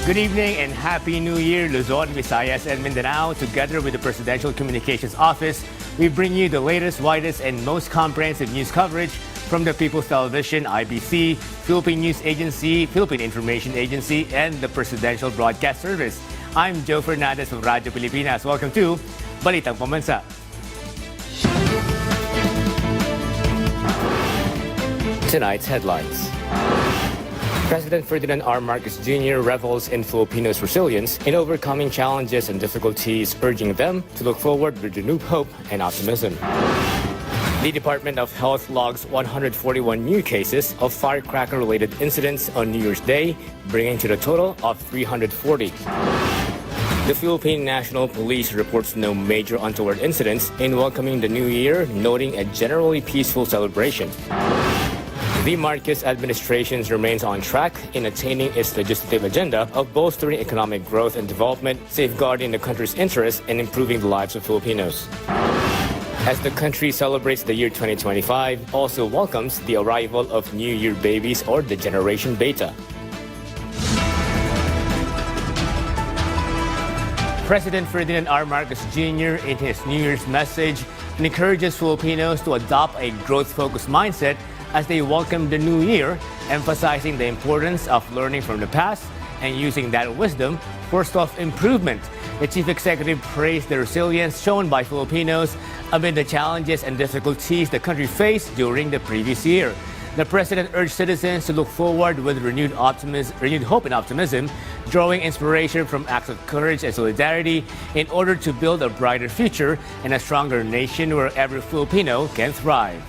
Good evening and Happy New Year, Luzon, Visayas, and Mindanao. Together with the Presidential Communications Office, we bring you the latest, widest, and most comprehensive news coverage from the People's Television, IBC, Philippine News Agency, Philippine Information Agency, and the Presidential Broadcast Service. I'm Joe Fernandez of Radyo Pilipinas. Welcome to Balitang Pambansa. Tonight's headlines. President Ferdinand R. Marcos Jr. revels in Filipinos' resilience in overcoming challenges and difficulties, urging them to look forward with renewed hope and optimism. The Department of Health logs 141 new cases of firecracker-related incidents on New Year's Day, bringing to the total of 340. The Philippine National Police reports no major untoward incidents in welcoming the new year, noting a generally peaceful celebration. The Marcos administration remains on track in attaining its legislative agenda of bolstering economic growth and development, safeguarding the country's interests, and improving the lives of Filipinos. As the country celebrates the year 2025, also welcomes the arrival of New Year babies or the Generation Beta. President Ferdinand R. Marcos Jr. in his New Year's message encourages Filipinos to adopt a growth-focused mindset as they welcome the new year, emphasizing the importance of learning from the past and using that wisdom for self-improvement. The chief executive praised the resilience shown by Filipinos amid the challenges and difficulties the country faced during the previous year. The president urged citizens to look forward with renewed hope and optimism, drawing inspiration from acts of courage and solidarity in order to build a brighter future and a stronger nation where every Filipino can thrive.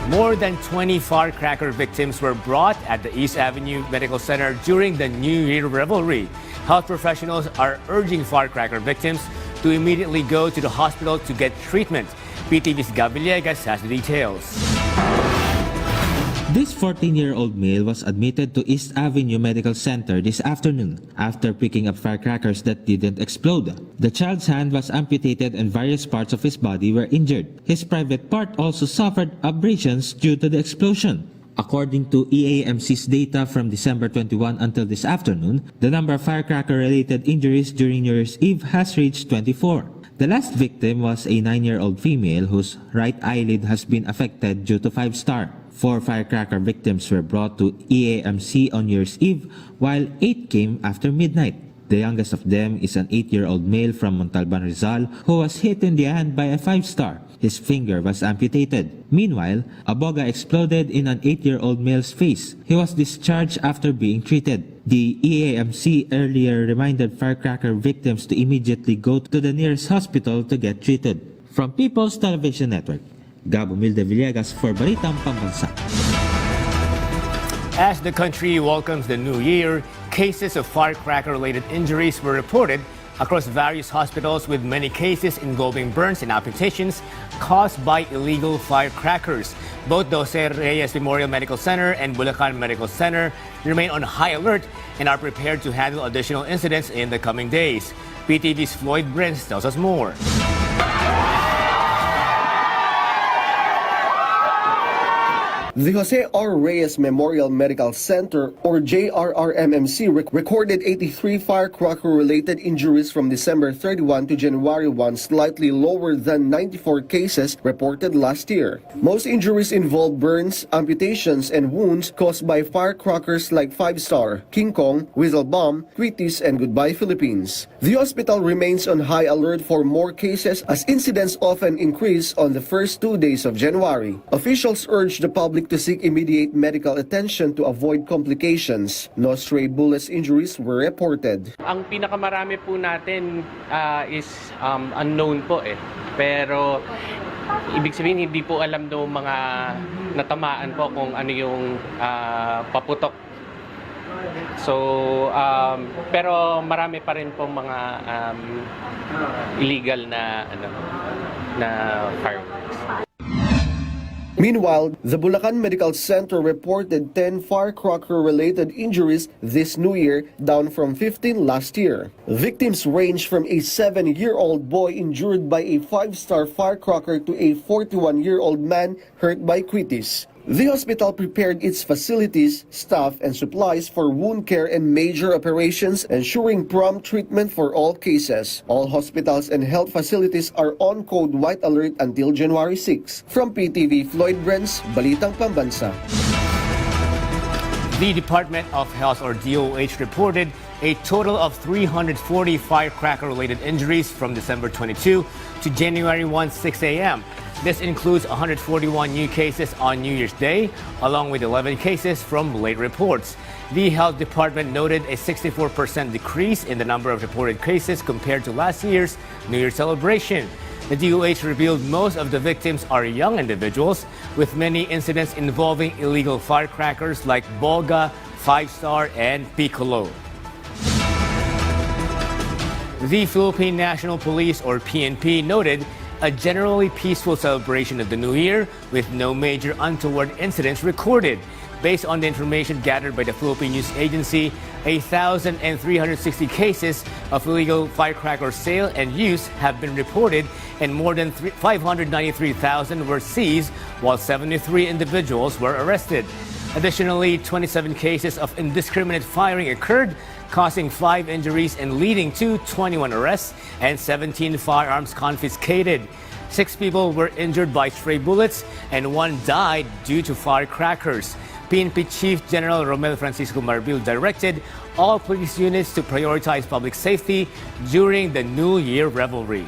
More than 20 firecracker victims were brought at the East Avenue Medical Center during the New Year revelry. Health professionals are urging firecracker victims to immediately go to the hospital to get treatment. PTV's Gavillegas has the details. This 14-year-old male was admitted to East Avenue Medical Center this afternoon after picking up firecrackers that didn't explode. The child's hand was amputated and various parts of his body were injured. His private part also suffered abrasions due to the explosion. According to EAMC's data from December 21 until this afternoon, the number of firecracker-related injuries during New Year's Eve has reached 24. The last victim was a 9-year-old female whose right eyelid has been affected due to 5-star. 4 firecracker victims were brought to EAMC on New Year's Eve, while 8 came after midnight. The youngest of them is an 8-year-old male from Montalban, Rizal, who was hit in the hand by a 5-star. His finger was amputated. Meanwhile, a boga exploded in an 8-year-old male's face. He was discharged after being treated. The EAMC earlier reminded firecracker victims to immediately go to the nearest hospital to get treated. From People's Television Network, Gabo Milde Villegas for Balitang Pambansa. As the country welcomes the new year, cases of firecracker-related injuries were reported across various hospitals, with many cases involving burns and amputations caused by illegal firecrackers. Both Jose Reyes Memorial Medical Center and Bulacan Medical Center remain on high alert and are prepared to handle additional incidents in the coming days. PTV's Floyd Brins tells us more. The Jose R. Reyes Memorial Medical Center, or JRRMMC, recorded 83 firecracker-related injuries from December 31 to January 1, slightly lower than 94 cases reported last year. Most injuries involved burns, amputations, and wounds caused by firecrackers like 5-star, King Kong, Whistle Bomb, Tweeties, and Goodbye Philippines. The hospital remains on high alert for more cases as incidents often increase on the first 2 days of January. Officials urge the public to seek immediate medical attention to avoid complications. No stray bullets injuries were reported. Ang pinakamarami po natin is unknown po eh. Pero ibig sabihin hindi po alam daw mga natamaan po kung ano yung paputok. So pero marami pa rin po mga illegal na fireworks. Meanwhile, the Bulacan Medical Center reported 10 firecracker-related injuries this new year, down from 15 last year. Victims range from a 7-year-old boy injured by a 5-star firecracker to a 41-year-old man hurt by quitis. The hospital prepared its facilities, staff, and supplies for wound care and major operations, ensuring prompt treatment for all cases. All hospitals and health facilities are on code white alert until January 6. From PTV, Floyd Brens, Balitang Pambansa. The Department of Health, or DOH, reported a total of 340 firecracker-related injuries from December 22 to January 1, 6 a.m. This includes 141 new cases on New Year's Day, along with 11 cases from late reports. The Health Department noted a 64% decrease in the number of reported cases compared to last year's New Year celebration. The DOH revealed most of the victims are young individuals, with many incidents involving illegal firecrackers like Boga, 5-Star, and Piccolo. The Philippine National Police, or PNP, noted a generally peaceful celebration of the New Year with no major untoward incidents recorded. Based on the information gathered by the Philippine News Agency, 1,360 cases of illegal firecracker sale and use have been reported, and more than 593,000 were seized, while 73 individuals were arrested. Additionally, 27 cases of indiscriminate firing occurred, causing 5 injuries and leading to 21 arrests and 17 firearms confiscated. 6 people were injured by stray bullets and 1 died due to firecrackers. PNP Chief General Romel Francisco Marbil directed all police units to prioritize public safety during the New Year revelry.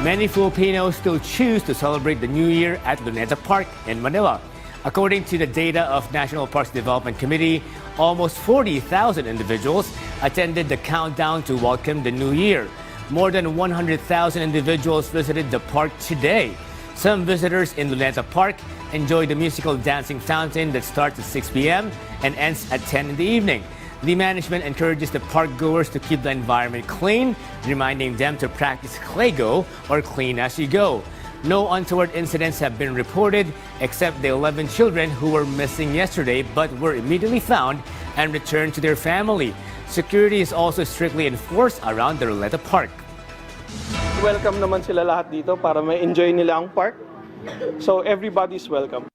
Many Filipinos still choose to celebrate the New Year at Luneta Park in Manila. According to the data of National Parks Development Committee, almost 40,000 individuals attended the countdown to welcome the new year. More than 100,000 individuals visited the park today. Some visitors in Luneta Park enjoy the musical dancing fountain that starts at 6 p.m. and ends at 10 in the evening. The management encourages the park goers to keep the environment clean, reminding them to practice Clego, or clean as you go. No untoward incidents have been reported except the 11 children who were missing yesterday but were immediately found and returned to their family. Security is also strictly enforced around the Luneta Park. Welcome naman sila lahat dito para ma-enjoy nila ang park. So everybody's welcome.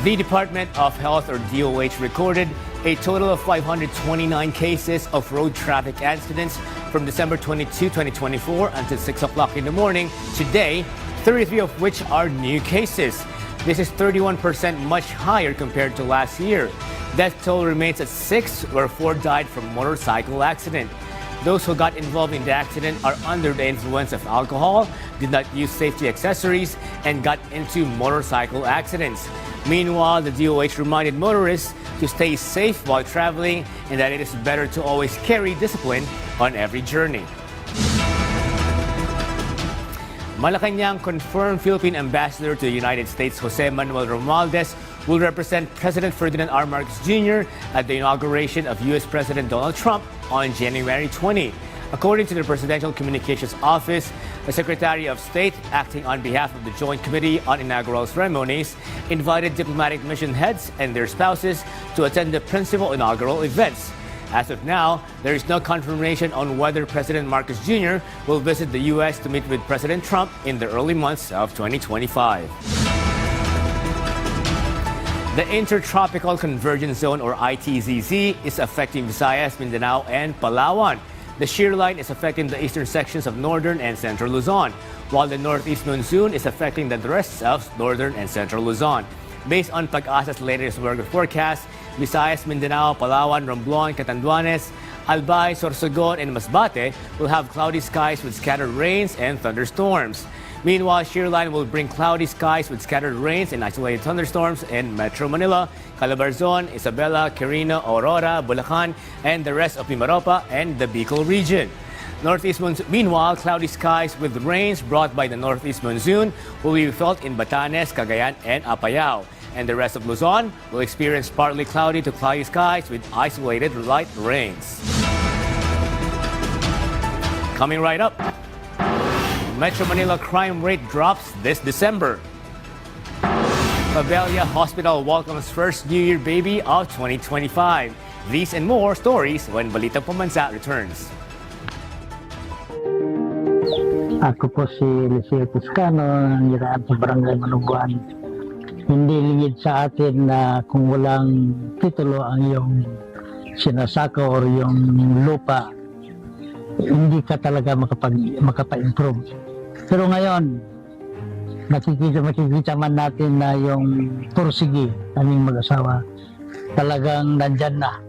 The Department of Health, or DOH, recorded a total of 529 cases of road traffic accidents from December 22, 2024 until 6 o'clock in the morning today, 33 of which are new cases. This is 31% much higher compared to last year. Death toll remains at 6, where 4 died from motorcycle accident. Those who got involved in the accident are under the influence of alcohol, did not use safety accessories, and got into motorcycle accidents. Meanwhile, the DOH reminded motorists to stay safe while traveling and that it is better to always carry discipline on every journey. Malacanang confirmed Philippine Ambassador to the United States Jose Manuel Romualdez will represent President Ferdinand R. Marcos Jr. at the inauguration of U.S. President Donald Trump on January 20. According to the Presidential Communications Office, the Secretary of State, acting on behalf of the Joint Committee on Inaugural Ceremonies, invited diplomatic mission heads and their spouses to attend the principal inaugural events. As of now, there is no confirmation on whether President Marcos Jr. will visit the U.S. to meet with President Trump in the early months of 2025. The Intertropical Convergence Zone, or ITZZ, is affecting Visayas, Mindanao, and Palawan. The shear line is affecting the eastern sections of northern and central Luzon, while the northeast monsoon is affecting the rest of northern and central Luzon. Based on Pag-asa's latest weather forecast, Visayas, Mindanao, Palawan, Romblon, Catanduanes, Albay, Sorsogon, and Masbate will have cloudy skies with scattered rains and thunderstorms. Meanwhile, shear line will bring cloudy skies with scattered rains and isolated thunderstorms in Metro Manila, Calabarzon, Isabela, Quirino, Aurora, Bulacan, and the rest of Mimaropa and the Bicol region. Meanwhile, cloudy skies with rains brought by the northeast monsoon will be felt in Batanes, Cagayan, and Apayao. And the rest of Luzon will experience partly cloudy to cloudy skies with isolated light rains. Coming right up, Metro Manila crime rate drops this December. Pabelia Hospital welcomes first New Year baby of 2025. These and more stories when Balitang Pambansa returns. Ako po si Licio Toscano, nangyaraan sa Barangay Manubuan. Hindi lingid sa atin na kung walang titulo ang iyong sinasaka or yung lupa, hindi ka talaga makapa-improve. Pero ngayon, makikita man natin na yung pursigi, aming mag-asawa, talagang nandyan na.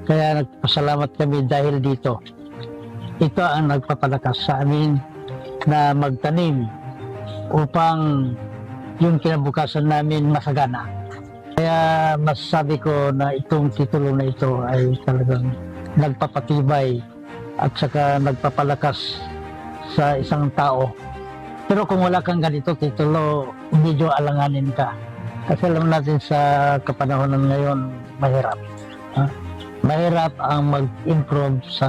Kaya nagpasalamat kami dahil dito. Ito ang nagpapalakas sa amin na magtanim upang yung kinabukasan namin masagana. Kaya masasabi ko na itong titulo na ito ay talagang nagpapatibay at saka nagpapalakas sa isang tao. Pero kung wala kang ganito titulo, medyo alanganin ka. Kasi alam natin sa kapanahonan ngayon, mahirap. Mahirap ang mag-improve sa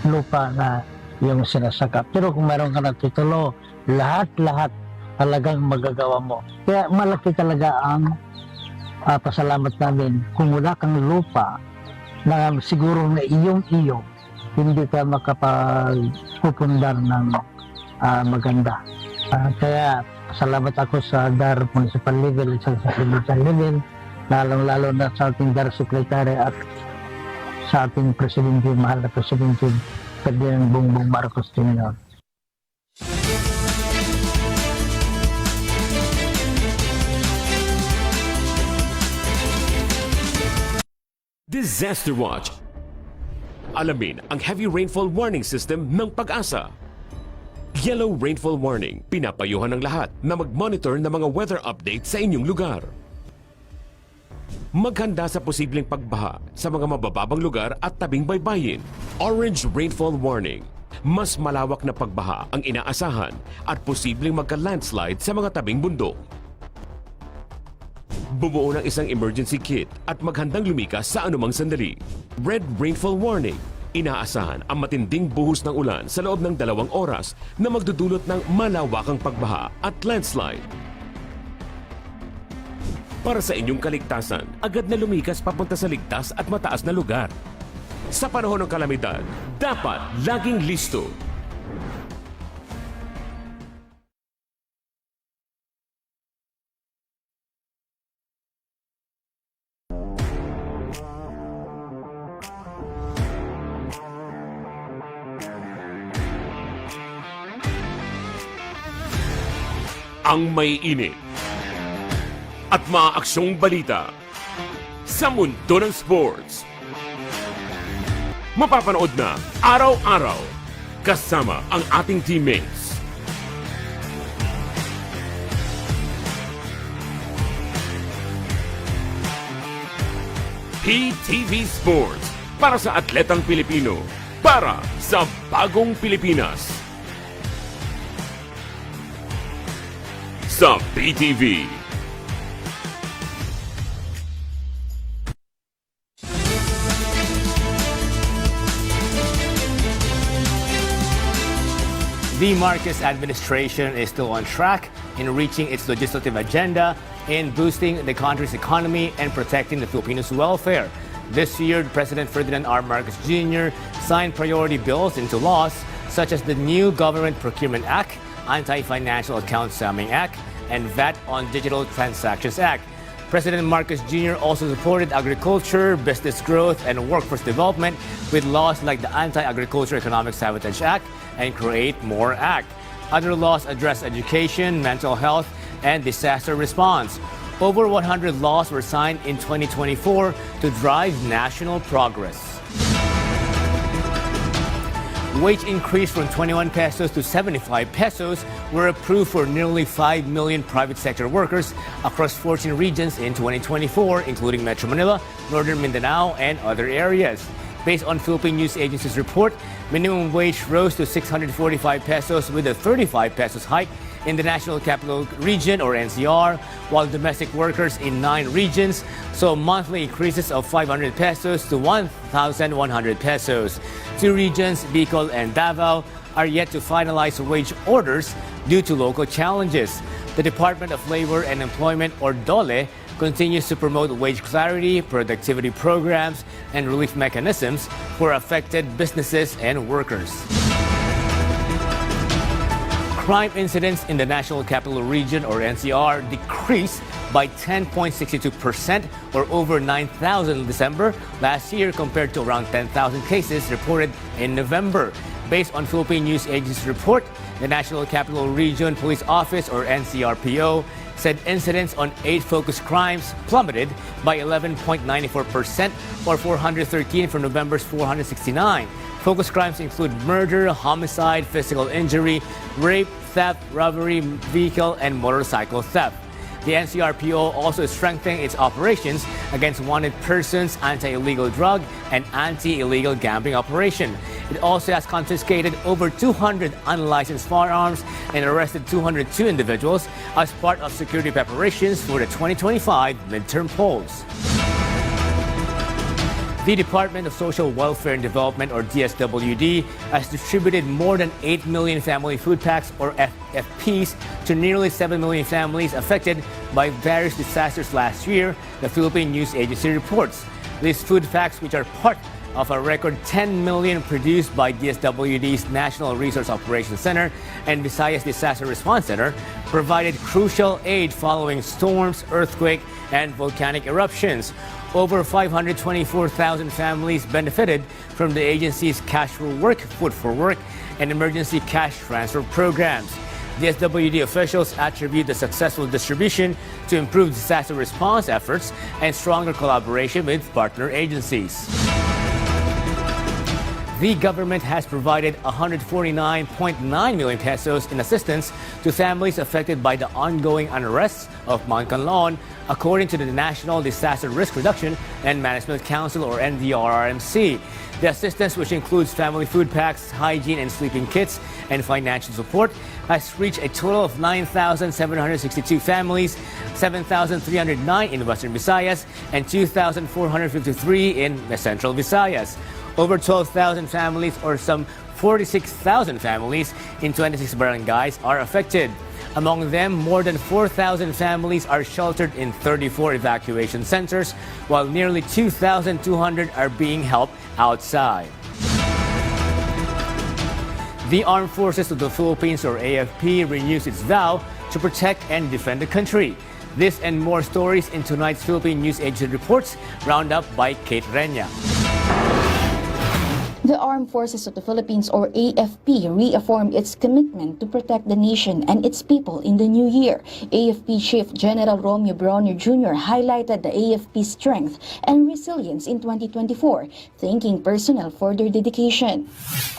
lupa na yung sinasaka. Pero kung mayroon ka ng titulo, lahat-lahat talagang magagawa mo. Kaya malaki talaga ang pasalamat namin. Kung wala kang lupa na siguro na iyong-iyo, hindi ka makapagpupundar ng maganda. Kaya salamat ako sa DAR Municipal Level at sa Provincial Level, lalong-lalo na sa ating DAR Secretary at sa ating Presidente, mahal na Presidente Ferdinand Bongbong Marcos Jr. Disaster Watch. Alamin ang heavy rainfall warning system ng Pag-asa. Yellow rainfall warning, pinapayuhan ng lahat na mag-monitor ng mga weather update sa inyong lugar. Maghanda sa posibleng pagbaha sa mga mabababang lugar at tabing baybayin. Orange rainfall warning, mas malawak na pagbaha ang inaasahan at posibleng magka-landslide sa mga tabing bundok. Bumuo ng isang emergency kit at maghandang lumikas sa anumang sandali. Red rainfall warning, inaasahan ang matinding buhos ng ulan sa loob ng 2 oras na magdudulot ng malawakang pagbaha at landslide. Para sa inyong kaligtasan, agad na lumikas papunta sa ligtas at mataas na lugar. Sa panahon ng kalamidad, dapat laging listo. Ang may init at maaaksyong balita sa mundo ng sports. Mapapanood na araw-araw kasama ang ating teammates. PTV Sports, para sa atletang Pilipino, para sa bagong Pilipinas. Sa PTV. The Marcos administration is still on track in reaching its legislative agenda in boosting the country's economy and protecting the Filipinos' welfare. This year, President Ferdinand R. Marcos Jr. signed priority bills into laws such as the new Government Procurement Act, Anti-Financial Account Scamming Act, and VAT on Digital Transactions Act. President Marcos Jr. also supported agriculture, business growth, and workforce development with laws like the Anti-Agriculture Economic Sabotage Act and Create More Act. Other laws address education, mental health, and disaster response. Over 100 laws were signed in 2024 to drive national progress. Wage increase from 21 pesos to 75 pesos were approved for nearly 5 million private sector workers across 14 regions in 2024, including Metro Manila, Northern Mindanao, and other areas. Based on Philippine News Agency's report, minimum wage rose to 645 pesos with a 35 pesos hike in the National Capital Region or NCR, while domestic workers in 9 regions saw monthly increases of 500 pesos to 1,100 pesos. 2 regions, Bicol and Davao, are yet to finalize wage orders due to local challenges. The Department of Labor and Employment, or DOLE, continues to promote wage clarity, productivity programs, and relief mechanisms for affected businesses and workers. Crime incidents in the National Capital Region, or NCR, decreased by 10.62%, or over 9,000 in December last year compared to around 10,000 cases reported in November. Based on Philippine News Agency's report, the National Capital Region Police Office, or NCRPO, said incidents on 8 focused crimes plummeted by 11.94%, or 413 from November's 469. Focused crimes include murder, homicide, physical injury, rape, theft, robbery, vehicle, and motorcycle theft. The NCRPO also is strengthening its operations against wanted persons, anti-illegal drug, and anti-illegal gambling operation. It also has confiscated over 200 unlicensed firearms and arrested 202 individuals as part of security preparations for the 2025 midterm polls. The Department of Social Welfare and Development, or DSWD, has distributed more than 8 million family food packs, or FFPs, to nearly 7 million families affected by various disasters last year, the Philippine News Agency reports. These food packs, which are part of a record 10 million produced by DSWD's National Resource Operations Center and Visayas Disaster Response Center, provided crucial aid following storms, earthquake, and volcanic eruptions. Over 524,000 families benefited from the agency's Cash for Work, Food for Work, and emergency cash transfer programs. DSWD officials attribute the successful distribution to improved disaster response efforts and stronger collaboration with partner agencies. The government has provided 149.9 million pesos in assistance to families affected by the ongoing unrest of Mount Canlaon, according to the National Disaster Risk Reduction and Management Council, or NDRRMC. The assistance, which includes family food packs, hygiene and sleeping kits, and financial support, has reached a total of 9,762 families, 7,309 in Western Visayas, and 2,453 in the Central Visayas. Over 12,000 families, or some 46,000 families in 26 barangays, are affected. Among them, more than 4,000 families are sheltered in 34 evacuation centers, while nearly 2,200 are being helped outside. The Armed Forces of the Philippines, or AFP, renews its vow to protect and defend the country. This and more stories in tonight's Philippine News Agency reports, rounded up by Kate Renya. The Armed Forces of the Philippines, or AFP, reaffirmed its commitment to protect the nation and its people in the new year. AFP Chief General Romeo Bronner Jr. highlighted the AFP's strength and resilience in 2024, thanking personnel for their dedication.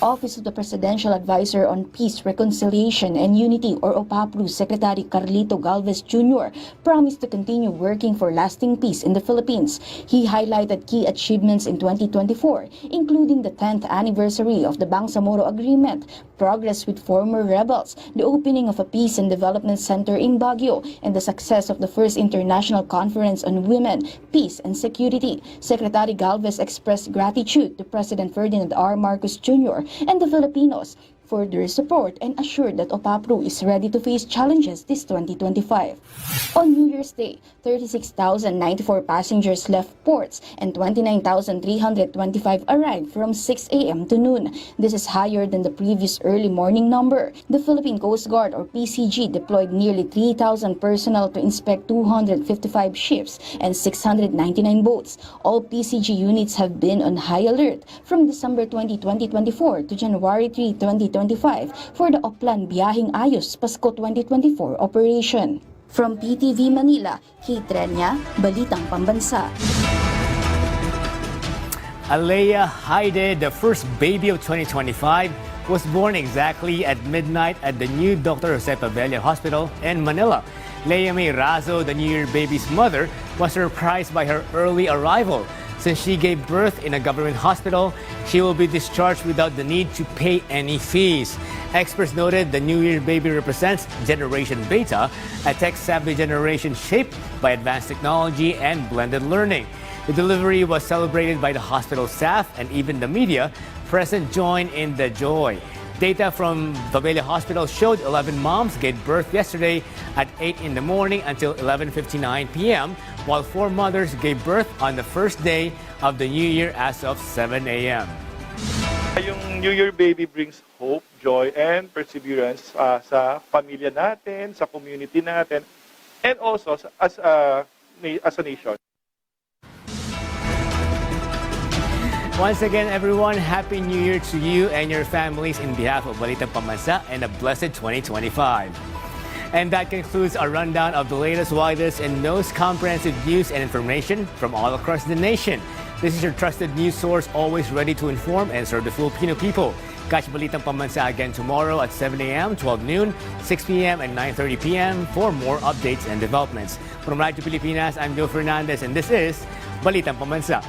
Office of the Presidential Advisor on Peace, Reconciliation and Unity, or OPAPRU, Secretary Carlito Galvez Jr. promised to continue working for lasting peace in the Philippines. He highlighted key achievements in 2024, including the 10th anniversary of the Bangsamoro Agreement, progress with former rebels, the opening of a Peace and Development Center in Baguio, and the success of the first International Conference on Women, Peace and Security. Secretary Galvez expressed gratitude to President Ferdinand R. Marcos Jr. and the Filipinos for their support and assured that OPAPRU is ready to face challenges this 2025. On New Year's Day, 36,094 passengers left ports and 29,325 arrived from 6 a.m. to noon. This is higher than the previous early morning number. The Philippine Coast Guard, or PCG, deployed nearly 3,000 personnel to inspect 255 ships and 699 boats. All PCG units have been on high alert from December 20, 2024 to January 3, 2025 for the Oplan Biyaheng Ayos Pasko 2024 operation. From PTV Manila, Kate Renya, Balitang Pambansa. Alea Haide, the first baby of 2025, was born exactly at midnight at the new Dr. Jose Pabella Hospital in Manila. Leia May Razo, the New Year baby's mother, was surprised by her early arrival. Since she gave birth in a government hospital, she will be discharged without the need to pay any fees. Experts noted the New Year baby represents Generation Beta, a tech-savvy generation shaped by advanced technology and blended learning. The delivery was celebrated by the hospital staff, and even the media present joined in the joy. Data from Pabella Hospital showed 11 moms gave birth yesterday at 8 in the morning until 11:59 p.m., while 4 mothers gave birth on the first day of the new year as of 7 a.m. Yung New Year baby brings hope, joy and perseverance sa pamilya natin, sa community natin, and also as a nation. Once again, everyone, Happy New Year to you and your families in behalf of Balitang Pambansa and a blessed 2025. And that concludes our rundown of the latest, widest, and most comprehensive news and information from all across the nation. This is your trusted news source, always ready to inform and serve the Filipino people. Catch Balitang Pambansa again tomorrow at 7 a.m., 12 noon, 6 p.m., and 9:30 p.m. for more updates and developments. From Radyo Pilipinas, I'm Bill Fernandez, and this is Balitang Pambansa.